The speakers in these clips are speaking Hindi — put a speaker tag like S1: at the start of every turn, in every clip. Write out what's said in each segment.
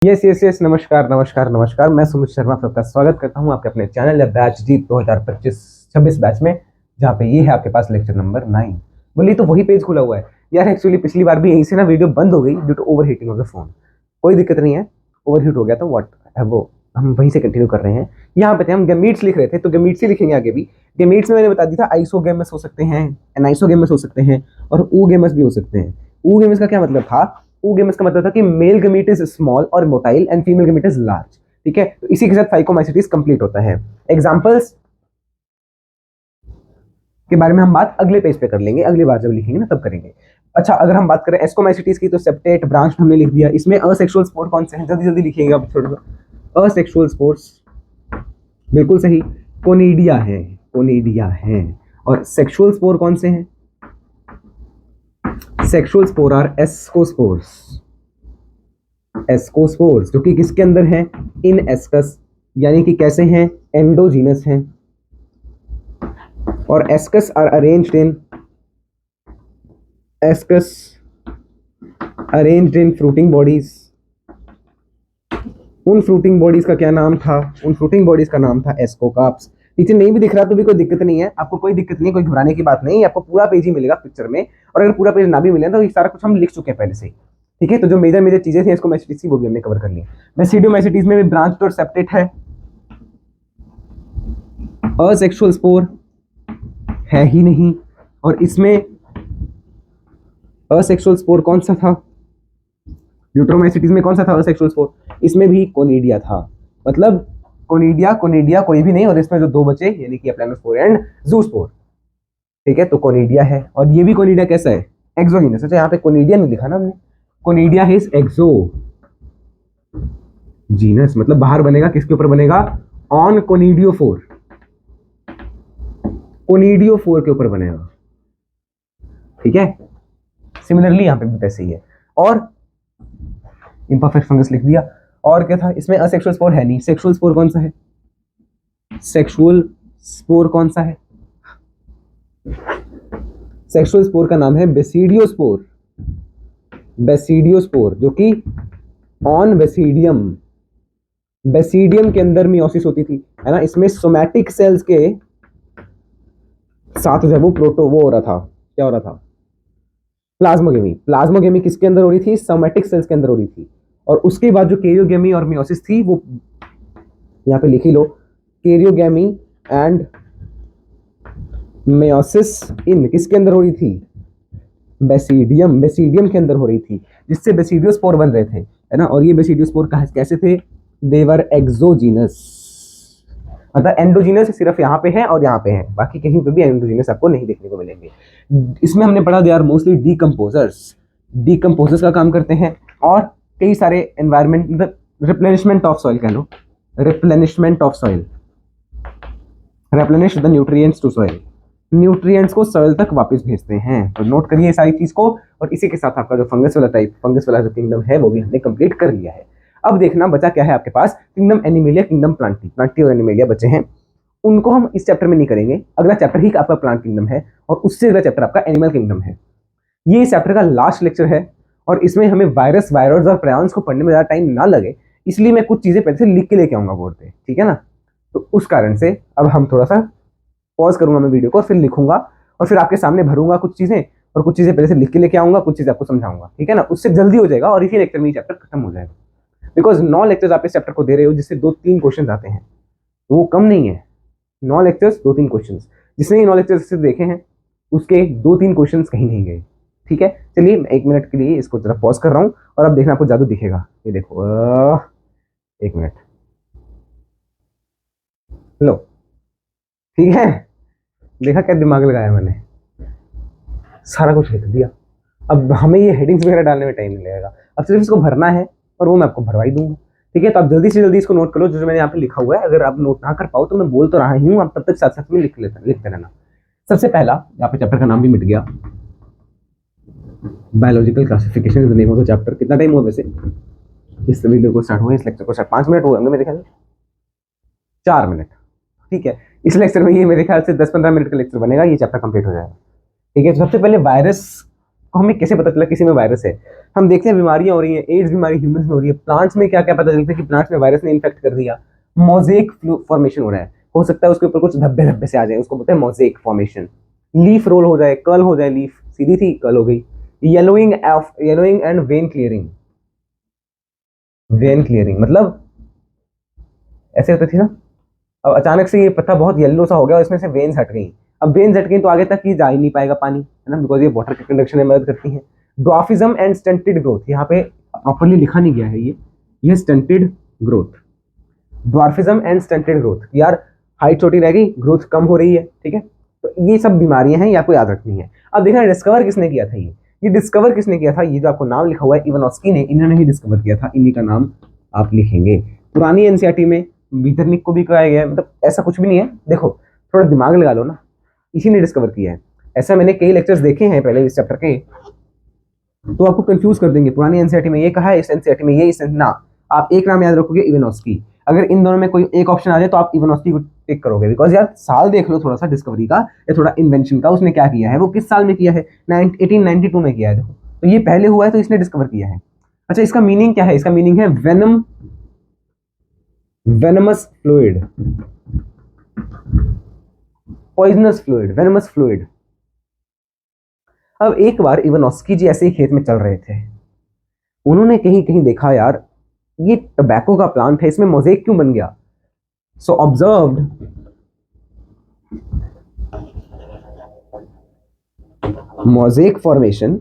S1: यस यस यस, नमस्कार नमस्कार नमस्कार। मैं सुमित शर्मा सबका स्वागत करता हूं आपके अपने चैनल या बैच जीत 2025-26 बैच में, जहां पे ये है आपके पास लेक्चर नंबर 9। बोली तो वही पेज खुला हुआ है यार। एक्चुअली पिछली बार भी यहीं से ना वीडियो बंद हो गई due to over heating of the phone. कोई दिक्कत नहीं है, ओवर हीट हो गया तो व्हाट है वो, हम वहीं से कंटिन्यू कर रहे हैं। यहाँ पे थे हम गैमीट्स लिख रहे थे, तो गैमीट्स ही लिखेंगे आगे भी। गैमीट्स में मैंने बता दिया था आइसोगैमस हो सकते हैं, एनाइसोगैमस हो सकते हैं और ऊगैमस भी हो सकते हैं। ऊगैमस का क्या मतलब था? ऊगैमस का मतलब था कि मेल गमीट इज स्मॉल और motile and female gamete is large. ठीक है, तो इसी के साथ फाइकोमाइसिटीज कंप्लीट होता है। एग्जांपल्स के बारे में हम बात अगले पेज पे कर लेंगे, अगली बार जब लिखेंगे ना तब करेंगे। अच्छा, अगर हम बात करें एस्कोमाइसिटीज की, तो सेप्टेट ब्रांच हमने लिख दिया। इसमें असेक्सुअल स्पोर कौन से हैं? जल्दी जल्दी लिखिएगा आप थोड़ा सा। असेक्सुअल स्पोर्स बिल्कुल सही, कोनिडिया है, कोनिडिया है। और सेक्सुअल स्पोर कौन से हैं? Sexual spore are ascospores. Ascospores जो कि किसके अंदर हैं? इन एस्कस, यानी कि कैसे हैं? एंडोजीनस हैं। और ascus are arranged in, ascus arranged in fruiting bodies. उन फ्रूटिंग बॉडीज का क्या नाम था? उन फ्रूटिंग बॉडीज का नाम था एस्कोकार्प्स। नीचे नहीं भी दिख रहा तो भी कोई दिक्कत नहीं है, आपको कोई दिक्कत नहीं, कोई घबराने की बात नहीं। आपको पूरा पेज ही मिलेगा पिक्चर में, और अगर पूरा पेज ना भी मिले तो ये सारा कुछ हम लिख चुके हैं पहले से ही। ठीक है, तो जो मेजर मेजर चीजें थी इसको मैसिटीज वो भी हमने कवर कर ली। मैसिडोमैसिटीज में भी ब्रांच और सेप्टेट है। असेक्सुअल स्पोर है ही नहीं, और इसमें असेक्सुअल स्पोर कौन सा था? ड्यूट्रोमाइसिटीज में कौन सा था असेक्सुअल स्पोर? इसमें भी कोनिडिया था। मतलब कोनिडिया कोनिडिया कोई भी नहीं, और इसमें जो दो बचे यानी कि एप्लानोस्पोर एंड जूस्पोर। ठीक है, तो कोनिडिया है, और ये भी कोनिडिया कैसा है? एक्सोजीनस। अच्छा, यहाँ पे कोनिडिया नहीं लिखा ना हमने, कोनिडिया इज एक्सो जीनस, मतलब बाहर बनेगा, किसके ऊपर बनेगा? ऑन कोनिडियोफोर, कोनिडियोफोर के ऊपर बनेगा। ठीक है, सिमिलरली यहाँ पे भी वैसे ही है। और इम्परफेक्ट फंगस लिख दिया। और क्या था इसमें? असेक्सुअल स्पोर है नहीं। सेक्सुअल स्पोर कौन सा है? सेक्सुअल स्पोर कौन सा है? सेक्सुअल स्पोर का नाम है बेसिडियोस्पोर। बेसिडियोस्पोर जो कि ऑन बेसिडियम, बेसिडियम के अंदर मियोसिस होती थी, है ना। इसमें सोमैटिक सेल्स के साथ जो है वो प्रोटो वो हो रहा था, क्या हो रहा था? प्लाज्मोगेमी। प्लाज्मोगेमी किसके अंदर हो रही थी? सोमैटिक सेल्स के अंदर हो रही थी। और उसके बाद जो कैरियोगेमी और मियोसिस थी वो यहाँ पे लिख ही लो, कैरियोगेमी एंड मियोसिस इन किसके अंदर हो रही थी? बेसिडियम, बेसिडियम के अंदर हो रही थी, जिससे बेसिडियोस्पोर बन रहे थे, है ना। और ये बेसिडियोस्पोर कैसे थे? देवर एक्सोजीनस। मतलब एंडोजीनस सिर्फ यहाँ पे है और यहाँ पे है, बाकी कहीं पे भी एंडोजीनस आपको नहीं देखने को मिलेंगे। इसमें हमने पढ़ा they are mostly decomposers. Decomposers का काम करते हैं, और कई सारे एनवायरमेंट, मतलब रिप्लेनिशमेंट ऑफ सॉइल कह लो, replenishment of soil, replenish the nutrients to soil, nutrients को सॉइल तक वापस भेजते हैं। तो नोट करिए सारी चीज को, और इसी के साथ आपका जो फंगस वाला टाइप, फंगस वाला जो किंगडम है वो भी हमने कंप्लीट कर लिया है। अब देखना बचा क्या है आपके पास? Kingdom Animalia, kingdom Plantae. Plantae और एनिमेलिया बचे हैं, उनको हम इस चैप्टर में नहीं करेंगे। अगला चैप्टर ही आपका प्लांट किंगडम है, और उससे अगला चैप्टर आपका एनिमल किंगडम है। ये इस चैप्टर का लास्ट लेक्चर है, और इसमें हमें वायरस, वायरस और प्रायंस को पढ़ने में ज़्यादा टाइम ना लगे, इसलिए मैं कुछ चीज़ें पहले से लिख के लेके आऊंगा बोर्ड पे, ठीक है ना। तो उस कारण से अब हम थोड़ा सा पॉज करूंगा मैं वीडियो को, फिर लिखूंगा, और फिर आपके सामने भरूंगा कुछ चीज़ें, और कुछ चीज़ें पहले से लिख के लेके आऊंगा, कुछ चीज़ें आपको समझाऊंगा, ठीक है ना। उससे जल्दी हो जाएगा, और इसी लेक्चर में ये चैप्टर खत्म हो जाएगा। बिकॉज 9 लेक्चर्स आप इस चैप्टर को दे रहे हो, जिससे 2-3 क्वेश्चन आते हैं, वो कम नहीं है। 9 लेक्चर्स 2-3 क्वेश्चन, जिसने ये 9 लेक्चर्स देखे हैं उसके 2-3 क्वेश्चन कहीं नहीं गए। ठीक है, चलिए मैं 1 मिनट के लिए इसको जरा पॉज कर रहा हूँ, और अब देखना आपको जादू दिखेगा। ये देखो, 1 मिनट, लो, ठीक है। देखा क्या दिमाग लगाया मैंने, सारा कुछ लिख दिया। अब हमें ये हेडिंग्स वगैरह डालने में टाइम नहीं लगेगा, अब सिर्फ इसको भरना है, और वो मैं आपको भरवा ही दूंगा। ठीक है, तो आप जल्दी से जल्दी इसको नोट कर लो, जो मैंने यहाँ पे लिखा हुआ है। अगर आप नोट ना कर पाओ तो मैं बोल तो रहा ही हूँ, आप तब तक साथ साथ में लिखते रहना। सबसे पहला, यहाँ पे चैप्टर का नाम भी मिट गया, biological classification is the name of the chapter. कितना टाइम हुआ वैसे इस वीडियो को स्टार्ट हुआ, इस लेक्चर को स्टार्ट? 5 मिनट हुए होंगे मेरे ख्याल से, 4 मिनट। ठीक है, इस लेक्चर में ये मेरे ख्याल से 10-15 मिनट का लेक्चर बनेगा, ये चैप्टर कंप्लीट हो जाएगा। ठीक है, तो सबसे पहले वायरस को हमें कैसे पता चला किसी में वायरस है? हम देखते हैं बीमारियां हो रही हैं, एड्स बीमारी ह्यूमंस में हो रही है, प्लांट्स में क्या क्या पता चलता है कि प्लांट्स में वायरस ने इन्फेक्ट कर दिया, मोजेक फॉर्मेशन हो रहा है, हो सकता है उसके ऊपर कुछ धब्बे धब्बे से आ जाए, उसको बोलते हैं मोजेक फॉर्मेशन। लीफ रोल हो जाए, कर्ल हो जाए, लीफ सीधी थी कर्ल हो गई। Yellowing and when clearing. When clearing मतलब ऐसे होती थी ना, अब अचानक से ये पत्ता बहुत येलो सा हो गया और इसमें से वेन्स हट गई। अब वेन्स हट गई तो आगे तक ये जा ही नहीं पाएगा पानी, है ना, बिकॉज ये वाटर के कंडक्शन में मदद करती है। ड्वार्फिज्म एंड स्टंटेड ग्रोथ, यहाँ पे प्रॉपरली लिखा नहीं गया है ये stunted growth. Dwarfism and stunted growth, यार हाइट छोटी रह गई, ग्रोथ कम हो रही है, ठीक है। तो ये सब बीमारियां हैं, ये आपको याद रखनी है। अब देखना डिस्कवर किसने किया था, ये डिस्कवर किसने किया था, ये जो आपको नाम लिखा हुआ है इवानोस्की ने, इन्होंने ही डिस्कवर किया था, इन्हीं का नाम आप लिखेंगे। पुरानी एनसीईआरटी में मीटरनिक को भी कराया गया है, मतलब ऐसा कुछ भी नहीं है। देखो थोड़ा दिमाग लगा लो ना, इसी ने डिस्कवर किया है। ऐसा मैंने कई लेक्चर्स देखे हैं पहले इस चैप्टर के, तो आपको कंफ्यूज कर देंगे, पुरानी एनसीईआरटी में ये कहा है, इस एनसीईआरटी में ये, इस ना, आप एक नाम याद रखोगे इवानोस्की। अगर इन दोनों में कोई एक ऑप्शन आ जाए तो आप इवानोस्की को टिक करोगे, बिकॉज यार साल देख लो थोड़ा सा डिस्कवरी का या थोड़ा इन्वेंशन का, उसने क्या किया है, वो किस साल में किया है, 1892 में किया है। देखो तो ये पहले हुआ है तो इसने डिस्कवर किया है। अच्छा इसका मीनिंग क्या है, इसका मीनिंग है venom, venomous fluid, poisonous fluid, venomous fluid. अब एक बार इवानोस्की जी ऐसे ही खेत में चल रहे थे, उन्होंने कहीं कहीं देखा यार ये टबैको का प्लांट है, इसमें मोज़ेक क्यों बन गया। So observed mosaic formation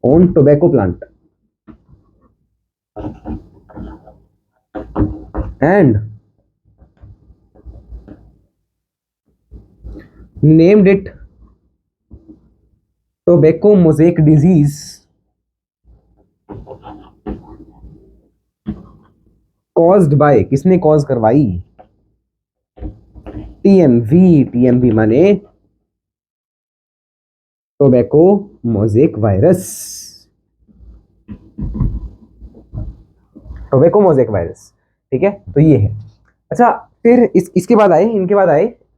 S1: on tobacco plant and named it tobacco mosaic disease caused by, किसने कॉज करवाई, टीएमवी माने tobacco mosaic virus, tobacco mosaic virus, ठीक है। तो ये है। अच्छा फिर इनके बाद आए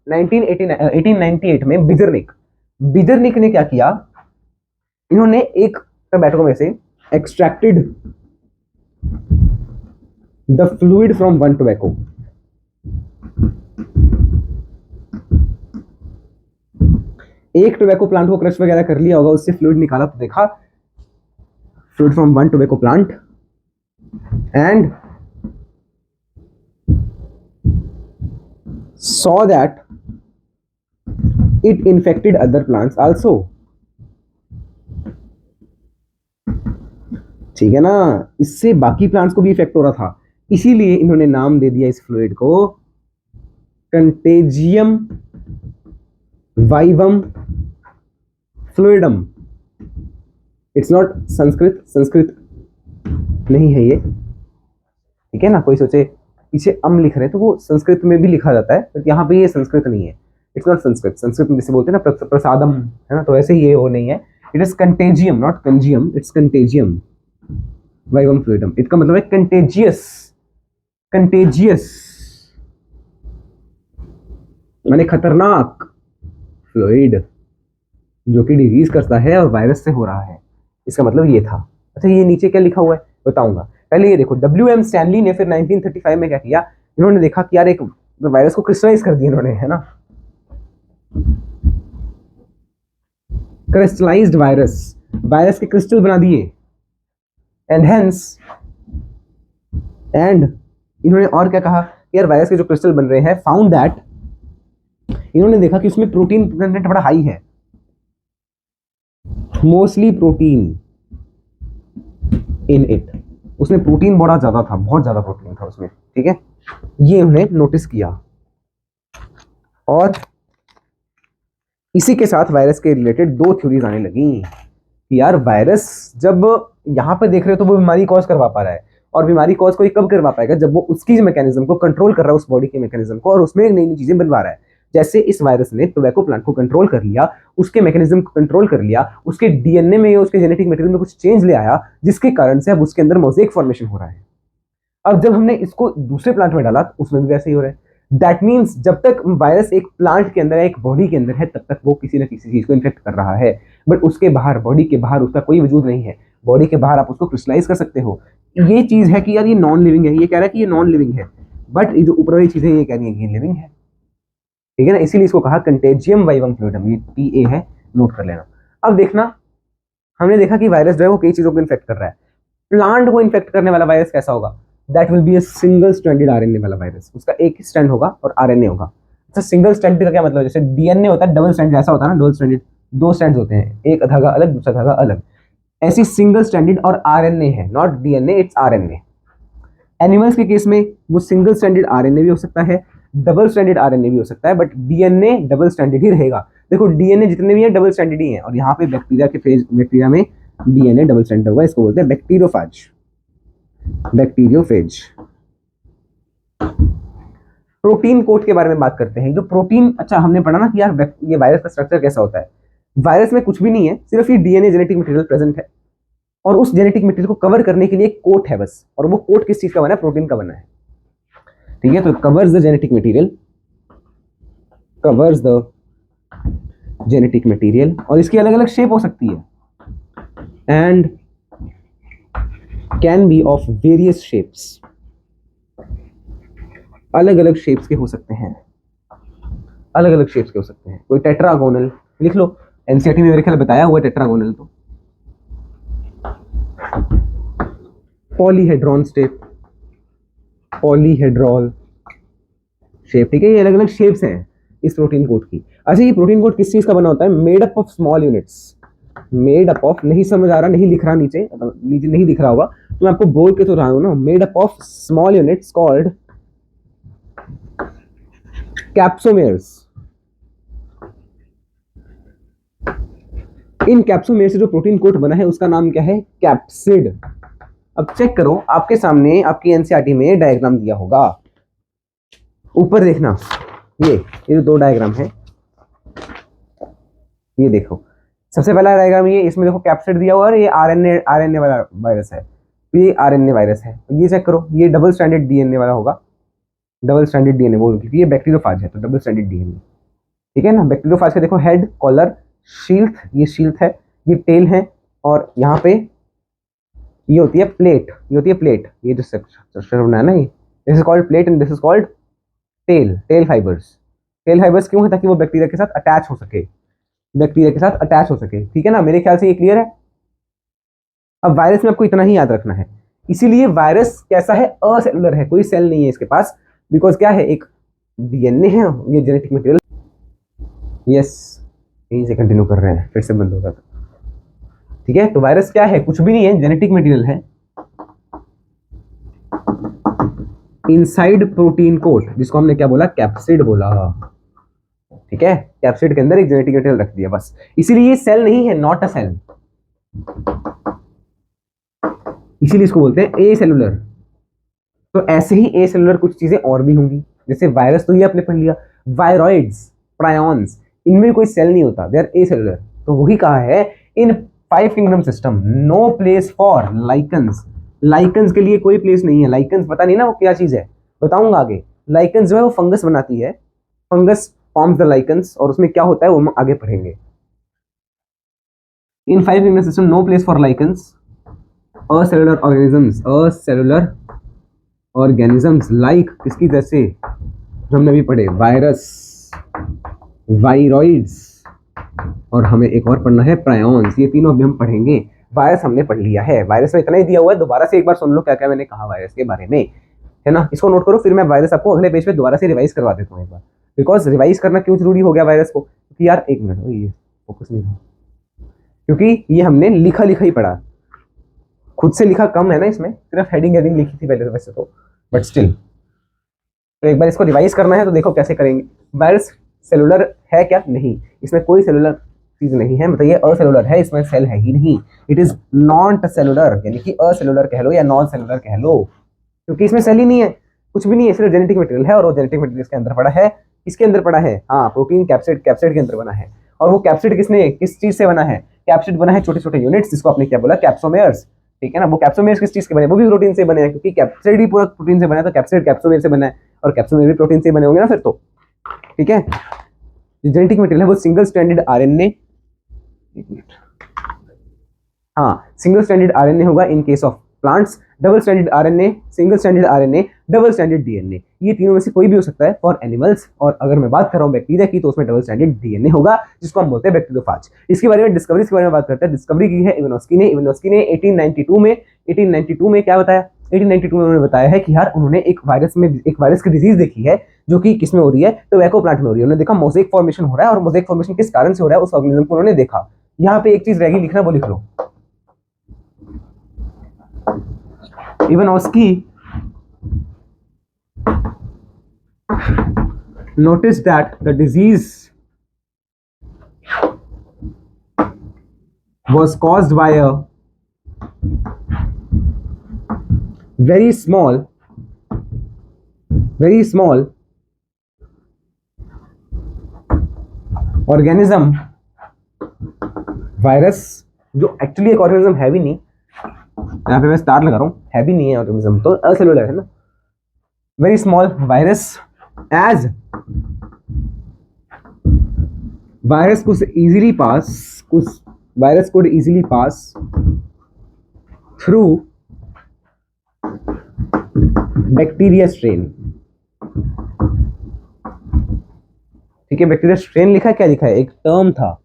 S1: 1898 में बिजरनिक ने क्या किया, इन्होंने एक टोबैको में से extracted the fluid from one tobacco, एक टोबैको प्लांट को क्रश वगैरह कर लिया होगा, उससे फ्लूइड निकाला तो देखा fluid from one tobacco plant and saw that it infected other plants also, ठीक है ना, इससे बाकी प्लांट्स को भी इफेक्ट हो रहा था, इसीलिए इन्होंने नाम दे दिया इस फ्लूइड को contagium vivum fluidum. It's not Sanskrit नहीं है ये, ठीक है ना, कोई सोचे पीछे लिख रहे हैं तो वो संस्कृत में भी लिखा जाता है, तो यहाँ पे ये संस्कृत नहीं है, इट्स नॉट संस्कृत में जैसे बोलते हैं ना प्रसादम, है ना, तो ऐसे ही ये वो नहीं है, it is contagium not congium, it's contagium vivum fluidum. इसका मतलब है कंटेजियस माने खतरनाक फ्लूइड जो कि डिजीज करता है और वायरस से हो रहा है, इसका मतलब ये था। अच्छा ये नीचे क्या लिखा हुआ है बताऊंगा, पहले ये देखो WM स्टैनली ने फिर 1935 में क्या किया, इन्होंने देखा कि यार एक वायरस को क्रिस्टलाइज कर दिया इन्होंने, है ना, क्रिस्टलाइज्ड वायरस के क्रिस्टल बना दिए एंड इन्होंने और क्या कहा, यार वायरस के जो क्रिस्टल बन रहे हैं, फाउंड दैट, इन्होंने देखा कि उसमें प्रोटीन कंटेंट बड़ा हाई है, मोस्टली प्रोटीन इन इट, उसमें प्रोटीन बड़ा ज्यादा था, बहुत ज्यादा प्रोटीन था उसमें, ठीक है, ये उन्होंने नोटिस किया। और इसी के साथ वायरस के रिलेटेड दो थ्योरीज आने लगी कि यार वायरस जब यहाँ पे देख रहे हो तो वो बीमारी कॉज करवा पा रहा है, और बीमारी कॉज कोई कब करवा पाएगा, जब वो उसकी मैकेनिज्म को कंट्रोल कर रहा है, उस बॉडी के मैकेनिज्म को, और उसमें नई नई चीजें बनवा रहा है। जैसे इस वायरस ने टोबैको प्लांट को कंट्रोल कर लिया, उसके मैकेनिज्म को कंट्रोल कर लिया, उसके डीएनए में या उसके जेनेटिक मटेरियल में कुछ चेंज ले आया, जिसके कारण से अब उसके अंदर मोज़ेक फॉर्मेशन हो रहा है। अब जब हमने इसको दूसरे प्लांट में डाला तो उसमें भी वैसे ही हो रहा है। दैट मीन्स जब तक वायरस एक प्लांट के अंदर है, एक बॉडी के अंदर है, तब तक वो किसी न किसी चीज को इन्फेक्ट कर रहा है। बट उसके बाहर, बॉडी के बाहर उसका कोई वजूद नहीं है। बॉडी के बाहर आप उसको क्रिस्टलाइज कर सकते हो। ये चीज है कि यार ये नॉन लिविंग है, ये कह रहा है कि ये नॉन लिविंग है, बट ये जो ऊपर वाली चीजें ये कह रही है कि ये लिविंग है। ठीक है ना, इसीलिए इसको कहा कंटेजियम वाइवम फ्लूइडम, ये TA है, नोट कर लेना। अब देखना, हमने देखा कि वायरस जो है वो कई चीजों को इन्फेक्ट कर रहा है। प्लांट को इन्फेक्ट करने वाला वायरस कैसा होगा? That will be a single stranded RNA वाला वायरस। उसका एक ही स्ट्रैंड होगा और RNA होगा। अच्छा, सिंगल स्ट्रैंडेड का क्या मतलब? जैसे DNA होता है डबल स्ट्रैंड, जैसा होता है ना डबल स्ट्रैंडेड, दो स्ट्रैंड्स होते हैं, एक धागा अलग दूसरा धागा अलग। ऐसी सिंगल स्ट्रैंडेड और RNA है, not DNA, it's RNA। Animals के केस में वो सिंगल स्ट्रैंडेड RNA भी हो सकता है, डबल स्ट्रैंडेड RNA भी हो सकता है, बट DNA डबल स्ट्रैंडेड ही रहेगा। देखो DNA जितने भी है डबल स्ट्रैंडेड ही है, और यहाँ पे बैक्टीरिया के फेज, बैक्टीरिया में DNA डबल स्ट्रैंडेड होगा, इसको बोलते हैं बैक्टीरियोफेज। बैक्टीरियोफेज। प्रोटीन कोट के बारे में बात करते हैं। जो प्रोटीन, अच्छा हमने पढ़ा ना कि यार ये वायरस का स्ट्रक्चर कैसा होता है। वायरस में कुछ भी नहीं है, सिर्फ ये DNA जेनेटिक मटेरियल प्रेजेंट है, और उस जेनेटिक मटेरियल को कवर करने के लिए एक कोट है बस। और वो कोट किस चीज का बना है? प्रोटीन का बना है। ठीक है, तो covers the genetic material, covers the genetic material, और इसकी अलग अलग शेप हो सकती है, and can be of various shapes. अलग अलग शेप्स के हो सकते हैं, अलग अलग शेप्स के हो सकते हैं। कोई टेट्रागोनल लिख लो, एनसीईआरटी में मेरे ख्याल बताया हुआ टेट्रागोनल। तो पॉलीहेड्रॉन शेप, पॉलीहेड्रॉल शेप। ठीक है, ये अलग अलग शेप्स हैं इस प्रोटीन कोट की। अच्छा, ये प्रोटीन कोट किस चीज का बना होता है? Made up of small units. Made up of, नहीं समझ आ रहा, नहीं लिख रहा, नीचे नीचे नहीं दिख रहा होगा तो मैं आपको बोल के तो रहा हूं ना। Made up of small units called capsomeres. इन कैप्सोमेर से जो प्रोटीन कोट बना है उसका नाम क्या है? कैप्सिड। अब चेक करो, आपके सामने आपकी एनसीईआरटी में डायग्राम दिया होगा, ऊपर देखना, ये जो दो डायग्राम है, ये देखो। सबसे पहला डायग्राम ये, इसमें देखो कैप्सिड दिया हुआ है, ये आरएनए वाला वायरस है, ये RNA वायरस है। ये चेक करो, ये डबल स्ट्रैंडेड DNA वाला होगा, डबल स्ट्रैंडेड DNA वो, क्योंकि ये बैक्टीरियोफेज है तो डबल स्ट्रैंडेड DNA। ठीक है ना, बैक्टीरियोफेज का देखो हेड, कॉलर, शील्थ, ये शील्थ है, ये टेल है, और यहाँ पे ये होती है प्लेट, ये होती है प्लेट। ये जो स्ट्रक्चर बना है ना, ये this is called plate and this is called tail. Tail fibers, tail fibers क्यों है? ताकि वो बैक्टीरिया के साथ अटैच हो सके, बैक्टीरिया के साथ अटैच हो सके। ठीक है ना, मेरे ख्याल से ये क्लियर है। अब वायरस में आपको इतना ही याद रखना है। इसीलिए वायरस कैसा है? असेलुलर है, कोई सेल नहीं है इसके पास, बिकॉज क्या है? एक DNA है, ये जेनेटिक मटेरियल। यस, यहीं से कंटिन्यू कर रहे हैं, फिर से बंद होगा। ठीक है, तो वायरस क्या है? कुछ भी नहीं है, जेनेटिक मटेरियल है इनसाइड प्रोटीन कोट, जिसको हमने क्या बोला? कैप्सिड बोला। ठीक है, कैप्सिड के अंदर एक जेनेटिक मटेरियल रख दिया बस। इसीलिए ये सेल नहीं है, नॉट अ सेल, इसीलिए इसको बोलते हैं ए सेलुलर। तो ऐसे ही ए सेलुलर कुछ चीजें और भी होंगी, जैसे वायरस तो ये आपने पढ़ लिया, वायरॉइड्स, प्रायॉन्स, इनमें कोई सेल नहीं होता, दे आर ए सेलुलर। तो वही कहा है in 5 kingdom system no place for lichens. Lichens के लिए कोई प्लेस नहीं है। लाइकन्स पता नहीं ना वो क्या चीज है, बताऊंगा आगे। लाइकन्स जो है वो फंगस बनाती है, फंगस फॉर्म्स द लाइकन्स, और उसमें क्या होता है वो हम आगे पढ़ेंगे। In 5 kingdom system no place for lichens, acellular organisms, acellular organisms like, किसकी जैसे जो हमने अभी पढ़े, वायरस, वायरॉइड्स, और हमें एक और पढ़ना है प्रायॉन्स। ये तीनों अभी हम पढ़ेंगे। वायरस हमने पढ़ लिया है, वायरस में इतना ही दिया हुआ है, दोबारा से एक बार सुन लो क्या क्या मैंने कहा वायरस के बारे में, है ना। इसको नोट करो, फिर मैं वायरस आपको अगले पेज पे दोबारा से रिवाइज करवा देता हूँ एक बार, बिकॉज रिवाइज करना क्यों जरूरी हो गया वायरस को? क्योंकि यार एक मिनट, ये फोकस नहीं था, क्योंकि ये हमने लिखा लिखा ही पढ़ा, खुद से लिखा कम है ना, इसमें सिर्फ हेडिंग हेडिंग लिखी थी पहले तो, वैसे तो, बट स्टिल तो एक बार इसको रिवाइज करना है तो देखो कैसे करेंगे। वायरस सेलुलर है क्या? नहीं, इसमें कोई सेलुलर चीज नहीं है, मतलब ये असेलुलर है, इसमें सेल है ही नहीं। इट इज नॉट सेलुलर, यानी कि असेलुलर कह लो या नॉन सेलुलर कह लो, क्योंकि इसमें सेल ही नहीं है, कुछ भी नहीं है, सिर्फ जेनेटिक मटेरियल है, और वो जेनेटिक मटेरियल इसके अंदर पड़ा है। किसके अंदर पड़ा है? हाँ, प्रोटीन कैप्सिड, कैप्सिड के अंदर बना है। और वो कैप्सिड किसने, किस चीज से बना है? कैप्सिड बना है छोटे छोटे यूनिट्स, जिसको आपने क्या बोला? कैप्सोमेर्स। ठीक है ना, वो कैप्सोमेर्स किस चीज के बने? वो भी प्रोटीन से बने हैं, क्योंकि कैप्सिड ही पूरा प्रोटीन से बना है, तो कैप्सिड कैप्सोमेर से बना है। और कैप्सूल में भी प्रोटीन से बने होंगे ना फिर तो, ठीक है। जो जेनेटिक मटेरियल है वो सिंगल स्ट्रैंडेड आरएनए, हाँ सिंगल स्ट्रैंडेड आरएनए होगा in case of plants, double stranded RNA, single stranded RNA, double stranded DNA, ये तीनों में से कोई भी हो सकता है फॉर एनिमल्स। और अगर मैं बात कर रहा हूँ बैक्टीरिया की तो उसमें डबल स्ट्रैंडेड डीएनए होगा जिसको हम बोलते हैं बैक्टीरियोफाज। इसके बारे में डिस्कवरी के बारे में बात करते हैं। डिस्कवरी की है इवानोस्की ने। इवानोस्की ने 1892 में क्या बताया, 1892 में उन्होंने बताया है कि यार उन्होंने एक वायरस की डिजीज देखी है जो कि किसमें हो रही है, टोबैको प्लांट में हो रही है। उन्होंने देखा मोज़ेक फॉर्मेशन हो रहा है और मोज़ेक फॉर्मेशन किस कारण से हो रहा है उस ऑर्गेनिज्म को उन्होंने देखा। यहाँ पे एक चीज रहेगी लिखना, वो लिख लो। Ivanovsky noticed that the disease was caused by a very small organism, virus, जो एक्चुअली एक ऑर्गेनिज्म है भी नहीं, यहाँ पे मैं स्टार लगा रहा हूँ, है भी नहीं है ऑर्गेनिज्म तो असेलुलर है ना, very small virus, as virus could easily pass through bacteria strain. ठीक है, बैक्टीरिया स्ट्रेन लिखा है, क्या लिखा है, एक टर्म था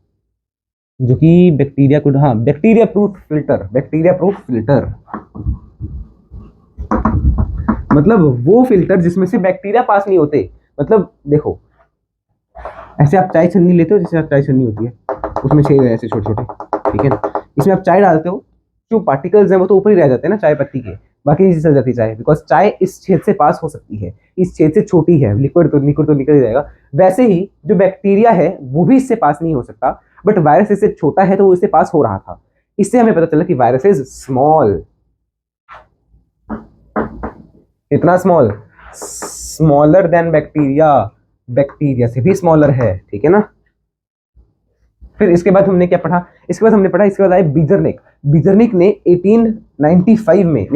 S1: जो कि बैक्टीरिया को, हाँ बैक्टीरिया प्रूफ फिल्टर मतलब वो फिल्टर जिसमें से बैक्टीरिया पास नहीं होते। मतलब देखो ऐसे आप चाय छन्नी लेते हो, जैसे आप चाय छन्नी होती है उसमें छेद है ऐसे छोटे छोटे, ठीक है ना, इसमें आप चाय डालते हो, जो पार्टिकल्स हैं वो तो ऊपर ही रह जाते हैं ना चाय पत्ती के, बाकी चीज चल जाती है चाय, बिकॉज चाय इस छेद से पास हो सकती है, इस छेद से छोटी है, लिक्विड तो निकल ही जाएगा। वैसे ही जो बैक्टीरिया है वो भी इससे पास नहीं हो सकता, बट वायरस इससे छोटा है तो वो इससे पास हो रहा था। इससे हमें पता चला कि वायरस इज स्मॉल, इतना स्मॉलर देन बैक्टीरिया से भी स्मॉलर है, ठीक है ना। फिर इसके बाद हमने क्या पढ़ा, इसके बाद आए बीजरनिक ने 1898 में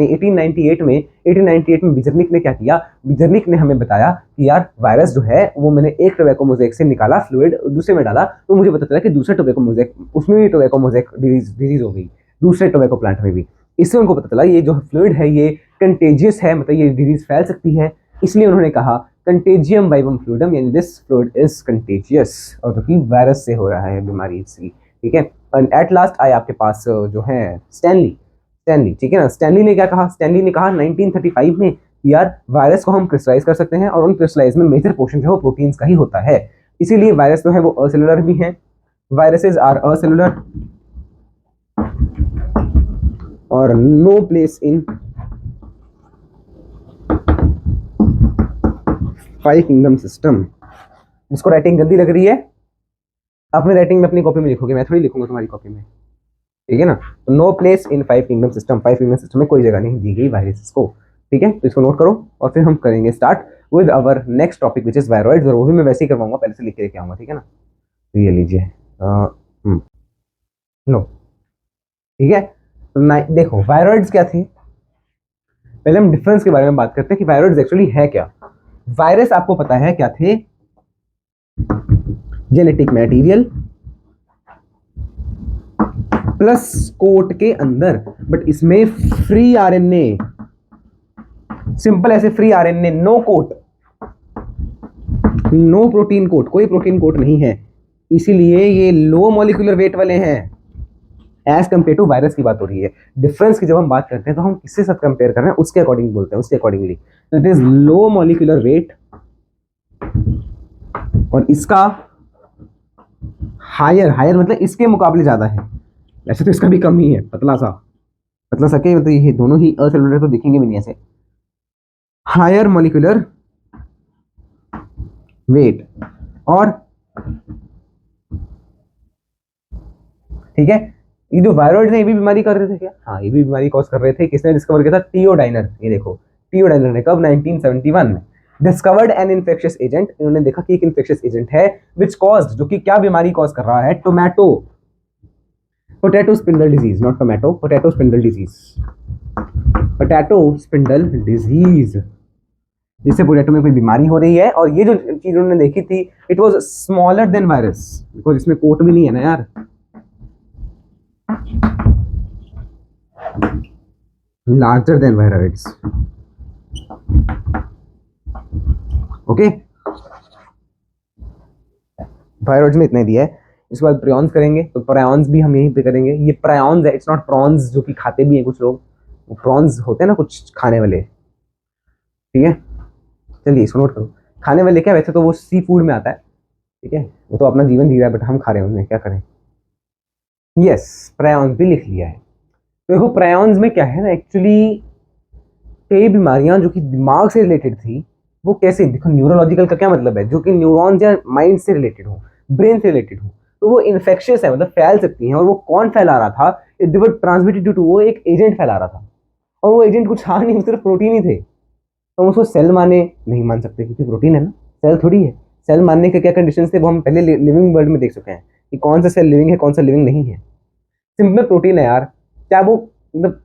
S1: बीजरनिक ने क्या किया, बीजरनिक ने हमें बताया कि यार वायरस जो है वो मैंने एक टोबैको मोज़ेक से निकाला फ्लूइड, दूसरे में डाला तो मुझे पता चला कि दूसरे टोबैको मोज़ेक, उसमें भी टोबैको मोज़ेक डिजीज हो गई, दूसरे टोबैको प्लांट में भी। इससे उनको पता चला ये जो फ्लूइड है ये कंटेजियस है, मतलब ये डिजीज फैल सकती है, इसलिए उन्होंने कहा कंटेजियम वाइवम फ्लूइडम, यानी दिस फ्लूइड इज कंटेजियस, और जो कि वायरस से हो रहा है बीमारी इसकी, ठीक है। एंड एट लास्ट आए आपके पास जो है स्टैनली, ठीक है ना। स्टैनली ने क्या कहा, स्टैनली ने कहा 1935 में यार वायरस को हम क्रिस्टलाइज कर सकते हैं और उन क्रिस्टलाइज में मेजर पोर्शन जो है वो प्रोटीन्स का ही होता है, इसीलिए वायरस जो है वो असेलुलर भी है, वायरसेस आर असेलुलर और no place in 5 kingdom system. जिसको राइटिंग गंदी लग रही है अपने राइटिंग में अपनी कॉपी में लिखोगे, मैं थोड़ी लिखूंगा तुम्हारी कॉपी में, ठीक है ना। तो no place in 5 kingdom system, 5 kingdom system में कोई जगह नहीं दी गई वायरस को, ठीक है। तो इसको नोट करो और फिर हम करेंगे start with our next topic which is viroids, और वो भी मैं वैसे ही करवाऊंगा, पहले से लिख के लेके आऊंगा, ठीक है ना। तो ये लीजिए लो, ठीक है। तो देखो वायरॉइड्स क्या थे, पहले हम डिफरेंस के बारे में बात करते हैं कि वायरॉइड्स एक्चुअली है क्या। वायरस आपको पता है क्या थे, जेनेटिक मटेरियल प्लस कोट के अंदर, बट इसमें फ्री आरएनए, सिंपल ऐसे free RNA, no coat, no protein coat, कोई प्रोटीन कोट नहीं है, इसीलिए ये लो मॉलिक्यूलर वेट वाले हैं एज कंपेयर टू वायरस की बात हो रही है। डिफरेंस की जब हम बात करते हैं तो हम किससे साथ कंपेयर कर रहे हैं उसके अकॉर्डिंग बोलते हैं, उसके अकॉर्डिंगली। तो it is low molecular weight और इसका हायर मतलब इसके मुकाबले ज्यादा है, वैसे तो इसका भी कम ही है, पतला सा के, मतलब ये दोनों ही असेलुलर तो दिखेंगे भी नहीं ऐसे। हायर मॉलिक्यूलर वेट और ठीक है, ये जो वायरॉइड है ये भी बीमारी कर रहे थे क्या, हाँ ये भी बीमारी कॉज कर रहे थे। किसने डिस्कवर किया था, टियो डाइनर, ये देखो टियो डाइनर ने कब 1971 में डिस्कवर्ड एन इन्फेक्शियस एजेंट, इन्होंने देखा कि एक इन्फेक्शियस एजेंट है विच कॉज्ड, जो कि क्या बीमारी कॉज कर रहा है, potato spindle disease, not tomato, potato spindle disease, जिससे पोटैटो में कोई बीमारी हो रही है। और ये जो चीज उन्होंने देखी थी, it was smaller than virus, because इसमें कोट भी नहीं है ना यार, larger than virus. Okay, virus में इतना दिया है। इसके बाद प्रायॉन्स करेंगे, तो प्रायॉन्स भी हम यहीं पे करेंगे। ये प्रायॉन्स है, इट्स नॉट प्रॉन्स, जो कि खाते भी हैं कुछ लोग, प्रॉन्स होते हैं ना कुछ खाने वाले, ठीक है। चलिए इसको नोट करो, खाने वाले क्या, वैसे तो वो सी फूड में आता है, ठीक है, वो तो अपना जीवन जी रहा है, बट हम खा रहे हैं उन्हें, क्या करें। यस, प्रायॉन्स भी लिख लिया है। तो देखो प्रायॉन्स में क्या है ना, एक्चुअली कई बीमारियां जो कि दिमाग से रिलेटेड थी, वो कैसे, देखो न्यूरोलॉजिकल का क्या मतलब है, जो कि न्यूरॉन्स या माइंड से रिलेटेड हो, ब्रेन से रिलेटेड हो, तो वो इन्फेक्शियस है, मतलब फैल सकती हैं। और वो कौन फैला रहा था, इट वर ट्रांसमिटेड टू, वो एक एजेंट फैला रहा था, और वो एजेंट कुछ था नहीं, वो सिर्फ प्रोटीन ही थे। तो हम उसको सेल माने, नहीं मान सकते, क्योंकि प्रोटीन है ना, सेल थोड़ी है। सेल मानने के क्या कंडीशन थे, वो हम पहले लिविंग वर्ल्ड में देख चुके हैं कि कौन सा सेल लिविंग है, कौन सा लिविंग नहीं है। सिंपल प्रोटीन है यार, क्या वो मतलब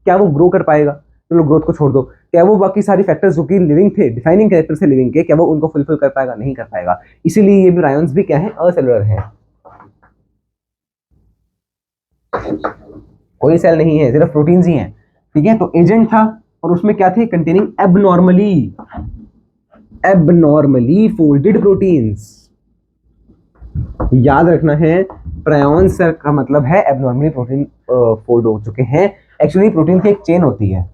S1: क्या वो ग्रो कर पाएगा, चलो ग्रोथ को छोड़ दो, क्या वो बाकी सारी फैक्टर्स जो कि लिविंग थे, डिफाइनिंग कैरेक्टर से लिविंग के, क्या वो उनको फुलफिल कर पाएगा, नहीं कर पाएगा। इसीलिए ये भी रायंस भी क्या है, असेलुलर है, कोई सेल नहीं है, सिर्फ प्रोटीन्स ही हैं, ठीक है। तो एजेंट था, और उसमें क्या थे, कंटेनिंग एबनॉर्मली फोल्डेड प्रोटीन्स। याद रखना है, प्रायॉन्स का मतलब है एबनॉर्मली प्रोटीन फोल्ड हो चुके हैं। एक्चुअली प्रोटीन की एक चेन होती है,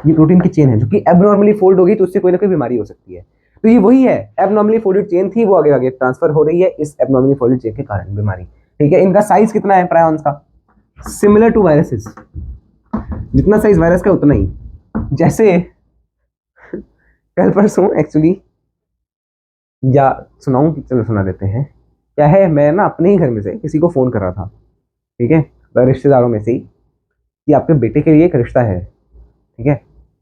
S1: ये प्रोटीन की चेन है जो कि एबनॉर्मली फोल्ड होगी, तो उससे कोई ना कोई बीमारी हो सकती है। तो ये वही है, एबनॉर्मली फोल्डेड चेन थी, वो आगे आगे ट्रांसफर हो रही है इस एबनॉर्मली फोल्डेड चेन के कारण बीमारी, ठीक है। इनका साइज कितना है प्रायॉन्स का, सिमिलर टू वायरसेस, जितना साइज वायरस का उतना ही। जैसे कल परसों एक्चुअली, या सुनाऊं, चलो सुना देते हैं। क्या है, मैं ना अपने ही घर में से किसी को फोन कर रहा था, ठीक है, रिश्तेदारों में से ही, कि आपके बेटे के लिए एक रिश्ता है, ठीक है।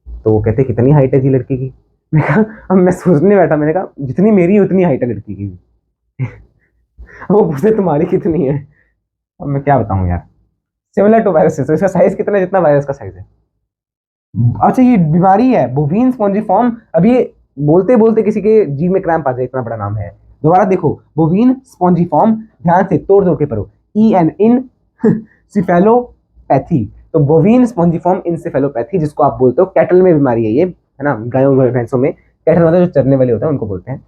S1: तो वो कहते कितनी हाइट है जी लड़की की, मैं कहा, अब मैं सोचने बैठा, मैंने कहा जितनी मेरी उतनी हाइट है लड़की की भी। वो पूछे तुम्हारी कितनी है, अब मैं क्या बताऊं यार। सिमिलर टू वायरस, तो इसका साइज कितना है, जितना वायरस का साइज है। अच्छा, ये बीमारी है बोविन स्पॉन्जिफॉर्म। अब ये बोलते बोलते किसी के जीव में क्रैम्प आ जाए, इतना बड़ा नाम है। दोबारा देखो, बोविन स्पॉन्जिफॉर्म, ध्यान से तोड़ तोड़ के पढ़ो, इन सिफेलोपैथी। तो बोविन स्पॉन्जिफॉर्म इंसेफेलोपैथी, जिसको आप बोलते हो कैटल में बीमारी है ये, है ना, गायों भैंसों में, कैटल मतलब जो चरने वाले होते हैं उनको बोलते हैं।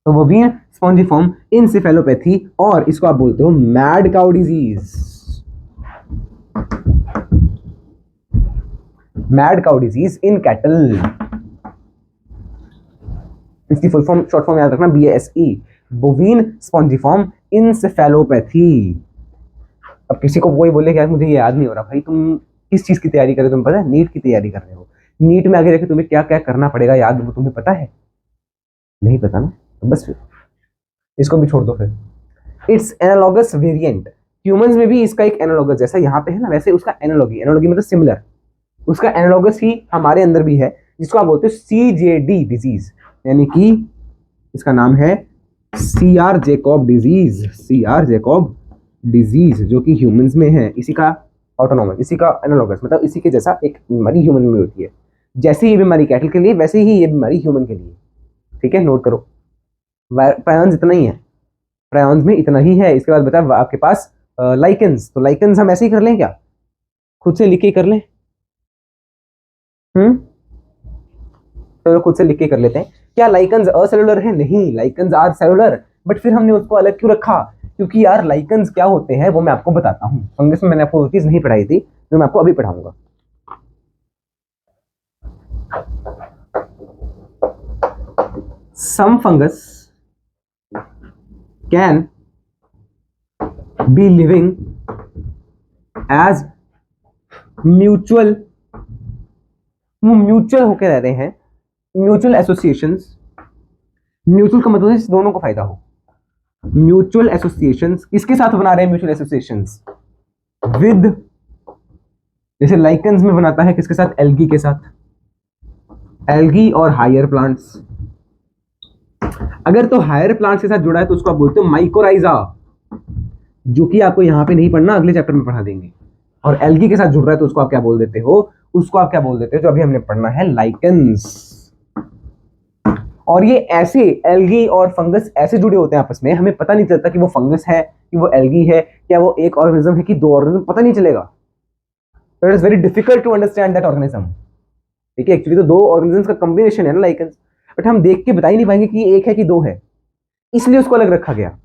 S1: तो बोविन स्पॉन्जिफॉर्म इंसेफेलोपैथी, और इसको आप बोलते हो mad cow disease. Mad cow disease in cattle, इसकी फुल फॉर्म, शॉर्ट फॉर्म याद रखना, BASE, बोविन स्पॉन्जिफॉर्म इंसेफेलोपैथी। अब किसी को कोई बोले कि यार मुझे ये याद नहीं हो रहा, भाई तुम किस चीज की तैयारी कर रहे हो, तुम्हें पता है, नीट की तैयारी कर रहे हो, नीट में आगे जाके तुम्हें क्या क्या करना पड़ेगा याद, वो तुम्हें पता है, नहीं पता ना, तो बस फिर इसको भी छोड़ दो फिर। इट्स एनालॉगस वेरिएंट, ह्यूमंस में भी इसका एक एनालॉगस, जैसा यहाँ पे है ना, वैसे उसका एनालॉगी, एनालॉगी मतलब सिमिलर, उसका एनालॉगस ही हमारे अंदर भी है, जिसको आप बोलते हो CJD डिजीज, यानी कि इसका नाम है CR Jacob disease, CR Jacob disease, जो कि ह्यूमंस में है। इसी का ऑटोनॉमस, इसी का एनालॉगस, मतलब इसी के जैसा एक बीमारी ह्यूमन में होती है। जैसे ही बीमारी कैटल के लिए, वैसे ही ये बीमारी ह्यूमन के लिए, ठीक है, नोट करो। प्रायॉन्स इतना ही है, प्रायॉन्स में इतना ही है। इसके बाद बता आपके पास लाइकेंस। तो लाइकेंस हम ऐसे ही कर लें क्या, खुद से लिख के कर लें, चलो खुद से लिख के कर लेते हैं। क्या लाइकेंस असेलुलर है, नहीं, लाइकेंस आर सेलुलर, बट फिर हमने उसको अलग क्यों रखा, क्योंकि यार लाइकेंस क्या होते हैं वो मैं आपको बताता हूँ। फंगस में मैंने आपको वो चीज नहीं पढ़ाई थी, जो मैं आपको अभी पढ़ाऊंगा। Some fungus can be living as mutual, वो म्यूचुअल होकर रह रहे हैं, म्यूचुअल एसोसिएशंस। म्यूचुअल का मतलब है दोनों को फायदा हो। म्यूचुअल एसोसिएशंस किसके साथ बना रहे हैं, म्यूचुअल एसोसिएशंस विद, जैसे लाइकेंस में बनाता है किसके साथ, एल्गी के साथ, एल्गी और हायर प्लांट्स। अगर तो हायर प्लांट्स के साथ जुड़ा है तो उसको आप बोलते हो माइकोराइजा, जो कि आपको यहां पे नहीं पढ़ना, अगले चैप्टर में पढ़ा देंगे। और एल्गी के साथ जुड़ रहा है तो उसको आप क्या बोल देते हो, उसको आप क्या बोल देते हो, जो अभी हमने पढ़ना है, लाइकेंस। और ये ऐसे एल्गी और फंगस ऐसे जुड़े होते हैं आपस में, हमें पता नहीं चलता कि वो फंगस है कि वो एल्गी है, क्या वो एक ऑर्गेनिज्म है कि दो ऑर्गेनिज्म, पता नहीं चलेगा। It is very difficult to understand that organism. ठीक है, एक्चुअली तो दो ऑर्गेनिजम्स का कॉम्बिनेशन है ना लाइकेंस, बट हम देख के बता ही नहीं पाएंगे कि ये एक है कि दो है, इसलिए उसको अलग रखा गया।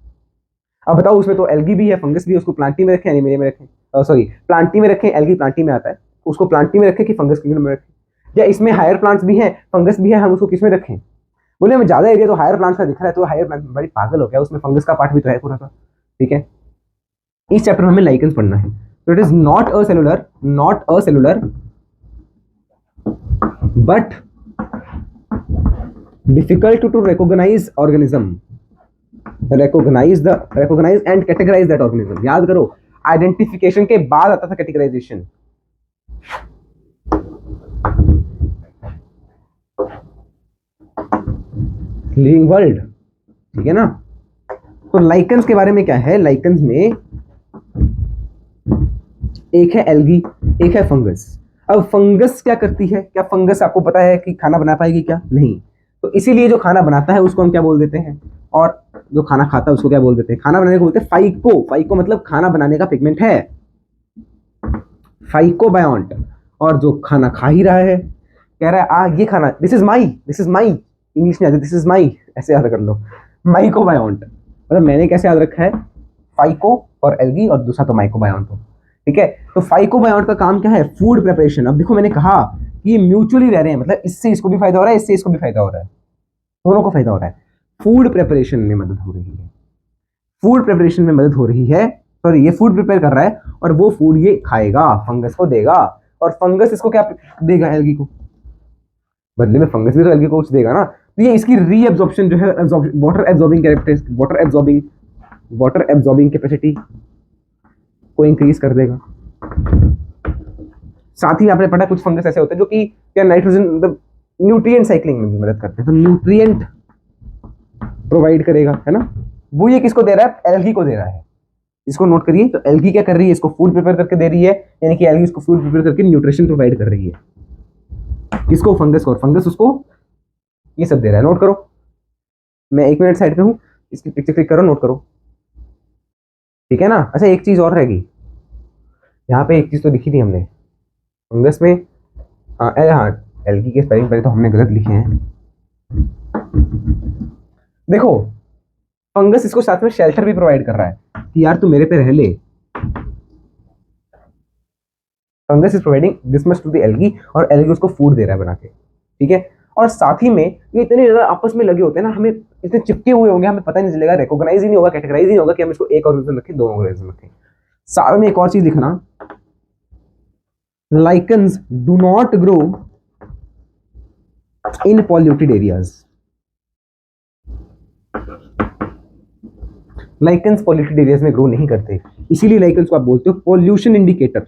S1: अब बताओ, उसमें तो एल्गी भी है, फंगस भी है, उसको प्लांटी में रखें, एनिमेलिया में रखें, सॉरी प्लांटी में रखें, एल्गी प्लांटी में आता है, उसको प्लांटी में रखें कि फंगस किंगडम में रखें, या इसमें हायर प्लांट्स भी हैं, फंगस भी है, हम उसको किस में रखें? बोले हमें ज्यादा एरिया तो हायर प्लांट्स का दिख रहा है, तो हायर प्लांट बड़ी पागल हो गया, उसमें फंगस का पार्ट भी तो है पूरा सा। ठीक है, इस चैप्टर में हमें लाइकेंस पढ़ना है। तो it is not a cellular but difficult to recognize organism, recognize and categorize that organism। याद करो, आइडेंटिफिकेशन के बाद आता था कैटेगराइजेशन। लिविंग वर्ल्ड, ठीक है ना। तो लाइकेंस के बारे में क्या है, लाइकेंस में एक है एल्गी, एक है फंगस। अब फंगस क्या करती है, क्या फंगस आपको पता है कि खाना बना पाएगी क्या? नहीं। तो इसीलिए जो खाना बनाता है उसको हम क्या बोल देते हैं, और जो खाना खाता है उसको क्या बोल देते हैं? खाना बनाने को बोलते हैं फाइको। फाइको मतलब खाना बनाने का पिगमेंट है, फाइकोबायोन्ट। और जो खाना खा ही रहा है, कह रहा है ये खाना, दिस इज माई, इंग्लिश में दिस इज माई, ऐसे याद कर लो, माइकोबायोन्ट। मतलब मैंने कैसे याद रखा है, फाइको और एल्गी, और दूसरा तो माइकोबायोन्ट हो। ठीक है, तो फाइकोबायोन्ट का काम क्या है? Food preparation. अब देखो मैंने कहा कि ये म्यूचुअली रह रहे हैं, मतलब इससे इसको भी फायदा हो रहा है, इससे इसको भी फायदा हो रहा है, दोनों को फायदा हो रहा है। फूड प्रिपरेशन में मदद हो रही है, फूड प्रिपरेशन में मदद हो रही है, सॉरी ये फूड प्रिपेयर कर रहा है, और वो फूड ये खाएगा, फंगस को देगा, और फंगस इसको क्या देगा? एल्गी को। बदले में फंगस भी तो एल्गी को कुछ देगा ना। तो ये इसकी रीअब्जॉर्प्शन जो है, water absorbing characteristic, water absorbing capacity को इंक्रीज कर देगा। साथ ही आपने पढ़ा कुछ फंगस ऐसे होते हैं जो कि क्या नाइट्रोजन, मतलब न्यूट्रिएंट साइक्लिंग में भी मदद करते हैं, तो न्यूट्रिएंट प्रोवाइड करेगा, है ना। वो ये किसको दे रहा है? एल्गी को दे रहा है। इसको नोट करिए, तो एल्गी क्या कर रही है? इसको फूड प्रिपेयर करके दे रही है, यानी कि एल्गी इसको फूड प्रिपेयर करके न्यूट्रिशन प्रोवाइड कर रही है। किसको? फंगस को। और फंगस उसको ये सब दे रहा है। नोट करो, मैं 1 मिनट साइड पे हूँ, इसकी पिक्चर क्लिक करो, नोट करो, ठीक है ना। अच्छा एक चीज और रहेगी, यहाँ पे एक चीज तो लिखी थी हमने फंगस में, हाँ एल्गी के स्पेलिंग पहले तो हमने गलत लिखे हैं। देखो फंगस इसको साथ में शेल्टर भी प्रोवाइड कर रहा है कि यार तू मेरे पे रह ले। Fungus is providing this much to the algae, और एल्गी उसको फूड दे रहा है बना के, ठीक है। और साथ ही में ये इतने ज्यादा आपस में लगे होते हैं ना, हमें इतने चिपके हुए होंगे, हमें पता नहीं चलेगा, रिकॉग्नाइज ही नहीं होगा, कैटेगराइज ही नहीं होगा कि हम इसको एक ऑर्गेनिज्म रखें, दो ऑर्गेनिज्म रखें। साथ में एक और चीज लिखना, lichens do not grow in polluted areas. Lichens polluted areas में ग्रो नहीं करते, इसीलिए लाइकेंस को आप बोलते हो पॉल्यूशन इंडिकेटर।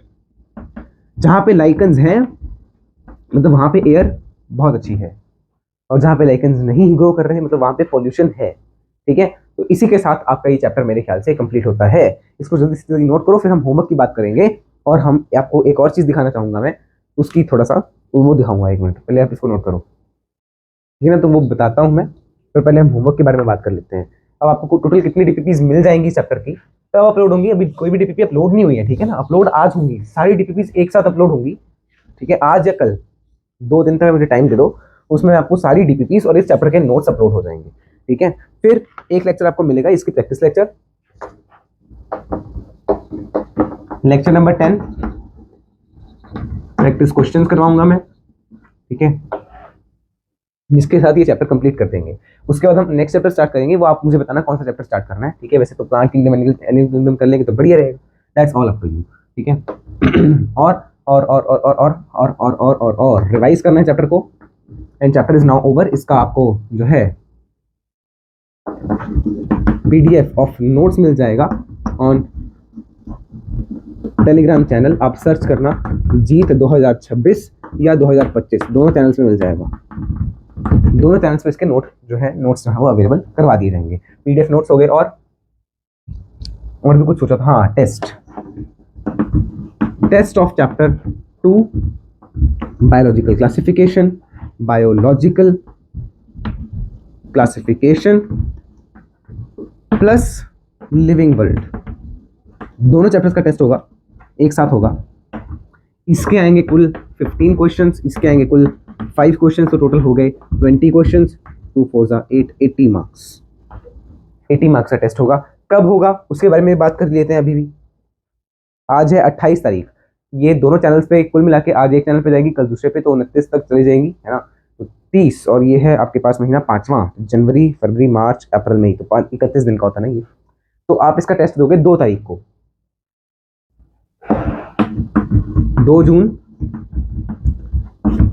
S1: जहां पे लाइकेंस हैं मतलब वहां पे एयर बहुत अच्छी है, और जहां पे लाइकेंस नहीं ग्रो कर रहे हैं मतलब वहां पे पॉल्यूशन है, ठीक है। तो इसी के साथ आपका ये चैप्टर मेरे ख्याल से कंप्लीट होता है। इसको जल्दी से जल्दी नोट करो, फिर हम होमवर्क की बात करेंगे, और हम आपको एक और चीज दिखाना चाहूंगा मैं, उसकी थोड़ा सा वो दिखाऊंगा। 1 मिनट पहले आप इसको नोट करो, ठीक है ना। तो वो बताता हूँ मैं, तो पहले हम होमवर्क के बारे में बात कर लेते हैं। अब आपको टोटल कितनी डीपीपीज मिल जाएंगी चैप्टर की, तब अपलोड होंगी। अभी कोई भी डीपीपी अपलोड नहीं हुई है, ठीक है ना। अपलोड आज होंगी, सारी डीपीपीज एक साथ अपलोड होंगी, ठीक है। आज या कल, 2 दिन तक मुझे टाइम दे दो, उसमें आपको सारी डीपीपीज और इस चैप्टर के नोट्स अपलोड हो जाएंगे, ठीक है। फिर एक लेक्चर आपको मिलेगा, इसकी practice lecture, lecture number 10, practice questions करवाऊंगा मैं, ठीक है। जिसके साथ ये चैप्टर कंप्लीट कर देंगे। उसके बाद हम नेक्स्ट चैप्टर स्टार्ट करेंगे, वो आप मुझे बताना कौन सा चैप्टर स्टार्ट करना है, ठीक है। वैसे तो प्लांट किंगडम, एनिमल किंगडम कर लेंगे तो बढ़िया रहेगा, that's all up to you, ठीक है। और रिवाइज करना है चैप्टर को, and chapter is now over. इसका आपको जो है पीडीएफ ऑफ नोट्स मिल जाएगा ऑन टेलीग्राम चैनल। आप सर्च करना जीत 2026 या 2025, दोनों चैनल्स में मिल जाएगा। दोनों चैनल्स पे इसके नोट जो है, नोट्स जो है वो अवेलेबल करवा दिए जाएंगे, पीडीएफ नोट्स हो गए। और भी कुछ सोचा था, हाँ test of chapter 2 biological classification, biological classification plus living world, दोनों चैप्टर्स का टेस्ट होगा, एक साथ होगा। इसके आएंगे कुल 15 क्वेश्चंस, इसके आएंगे कुल 5 क्वेश्चंस, तो टोटल हो गए 20 क्वेश्चंस, 2 4 8, 80 मार्क्स। 80 मार्क्स का टेस्ट होगा। कब होगा उसके बारे में बात कर लेते हैं अभी भी। आज है 28 तारीख, ये दोनों चैनल्स पे कुल मिला के आज एक चैनल पे जाएगी, कल दूसरे पे, तो 29 तक चली जाएंगी, है ना। तो 30 और ये है आपके पास महीना 5वां, जनवरी फरवरी मार्च अप्रैल मई, तो 31 दिन का होता है ना ये। तो आप इसका टेस्ट दोगे 2 तारीख को, 2 जून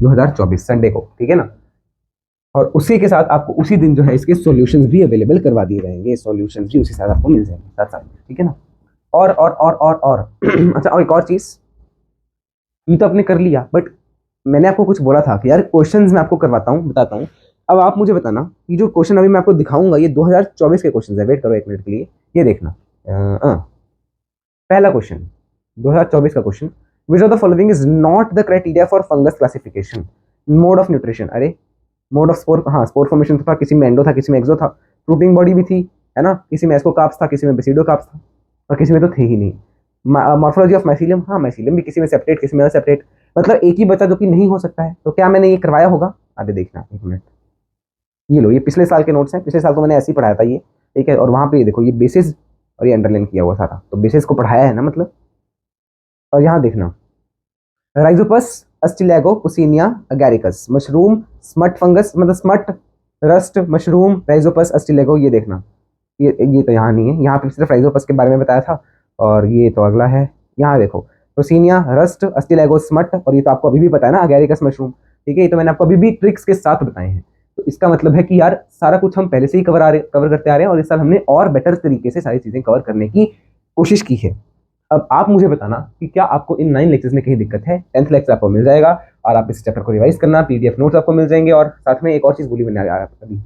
S1: 2024 संडे को, ठीक है ना। और उसी के साथ आपको उसी दिन जो है इसके सॉल्यूशंस भी अवेलेबल करवा दिए जाएंगे, सॉल्यूशंस भी उसी साथ आपको मिल जाएंगे साथ साथ, ठीक है ना। और अच्छा, और एक और चीज, ये तो आपने कर लिया, बट मैंने आपको कुछ बोला था कि यार क्वेश्चंस मैं आपको करवाता हूँ, बताता हूँ। अब आप मुझे बताना, ये जो क्वेश्चन अभी मैं आपको दिखाऊंगा ये 2024 के क्वेश्चन है, वेट करो 1 मिनट के लिए, ये देखना। पहला क्वेश्चन 2024 का question, which of the following is not the criteria for fungus classification, mode of nutrition, अरे मोड ऑफ स्पोर, हाँ स्पोर फॉर्मेशन था, किसी में एंडो था, किसी में एक्सो था, फ्रूटिंग बॉडी भी थी, है ना, किसी में एस्कोकार्प्स था, किसी में बेसिडोकार्प्स था, और किसी में तो थे ही नहीं। मॉर्फोलॉजी ऑफ माइसीलियम, हाँ माइसीलियम भी किसी में सेपरेट, किसी में सेपरेट, मतलब एक ही बच्चा जो कि नहीं हो सकता है। तो क्या मैंने ये करवाया होगा, आगे देखना 1 मिनट। ये लो, ये पिछले साल के नोट्स हैं, पिछले साल तो मैंने ऐसे ही पढ़ाया था ये, ठीक है। और वहाँ पे ये देखो, ये बेसिस और ये अंडरलाइन किया हुआ सारा, तो बेसिस को पढ़ाया है ना मतलब। और यहाँ देखना, Rhizopus Ustilago Puccinia Agaricus, mushroom smut fungus, मतलब smut rust mushroom Rhizopus Ustilago, ये देखना, ये तो यहाँ नहीं है, यहाँ पे सिर्फ राइजोपस के बारे में बताया था। और ये तो अगला है, यहाँ देखो पुसिनिया रस्ट अस्टिलैगो स्मट, और ये तो आपको अभी भी पता है ना अगैरिकस मशरूम, ठीक है। ये तो मैंने आपको अभी भी ट्रिक्स के साथ बताए हैं। तो इसका मतलब है कि यार सारा कुछ हम पहले से ही कवर करते आ रहे हैं, और इस साल हमने और बेटर तरीके से सारी चीज़ें कवर करने की कोशिश की है। अब आप मुझे बताना कि क्या आपको इन 9 लेक्चर्स में कहीं दिक्कत है। 10th लेक्चर आपको मिल जाएगा, और आप इस चैप्टर को रिवाइज करना, पीडीएफ नोट्स आपको मिल जाएंगे, और साथ में एक और चीज़ बोली मैंने अभी,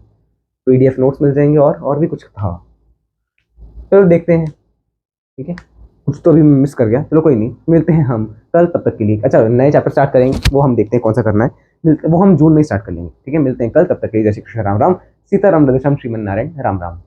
S1: पीडीएफ नोट्स मिल जाएंगे, और भी कुछ था, चलो देखते हैं, ठीक है। कुछ तो अभी मिस कर गया, चलो कोई नहीं, मिलते हैं हम कल, तब तक के लिए। अच्छा, नए चैप्टर स्टार्ट करेंगे, वो हम देखते हैं कौन सा करना है, वो हम जून में स्टार्ट कर लेंगे, ठीक है। मिलते हैं कल, तब तक के लिए जय श्री कृष्ण, राम राम, सीताराम, राधेश्याम, श्रीमन नारायण, राम राम।